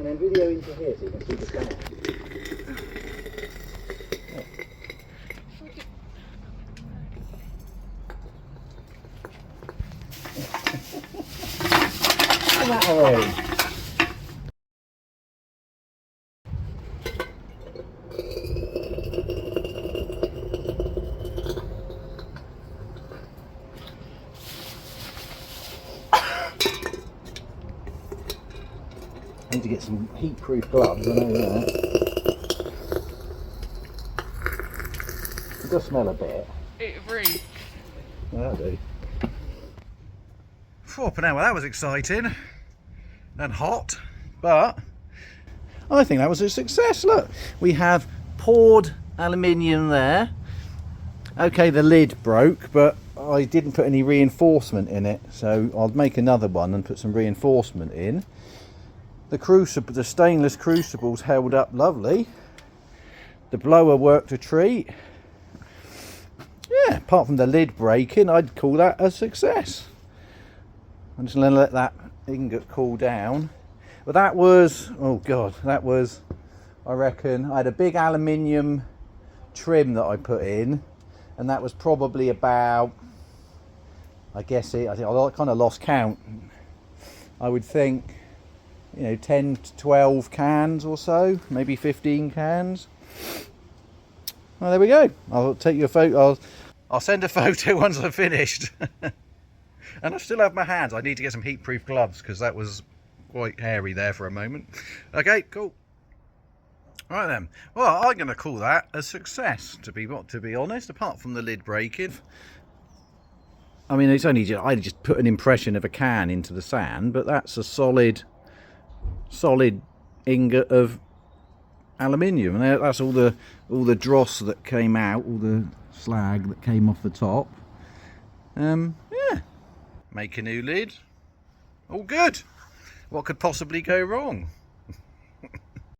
and then video into here so you can see the fan. Look at that away. I need to get some heat-proof gloves, I know that. It does smell a bit. It reeks. That'll do. Well, that was exciting and hot, but I think that was a success. Look, we have poured aluminium there. Okay, the lid broke, but I didn't put any reinforcement in it, so I'll make another one and put some reinforcement in. The crucible, the stainless crucibles held up lovely. The blower worked a treat. Yeah, apart from the lid breaking, I'd call that a success. I'm just going to let that ingot cool down. But that was, oh god, that was, I reckon, I had a big aluminium trim that I put in, and that was probably about, I think I kind of lost count. I would think, you know, 10 to 12 cans or so, maybe 15 cans. Well, there we go. I'll take you a photo. I'll send a photo once I've finished. And I still have my hands. I need to get some heat-proof gloves because that was quite hairy there for a moment. Okay, cool. Right then. Well, I'm going to call that a success, to be honest, apart from the lid breaking. I mean, it's only I just put an impression of a can into the sand, but that's a solid ingot of aluminium, and that's all the dross that came out, all the slag that came off the top. Yeah, make a new lid, all good. What could possibly go wrong?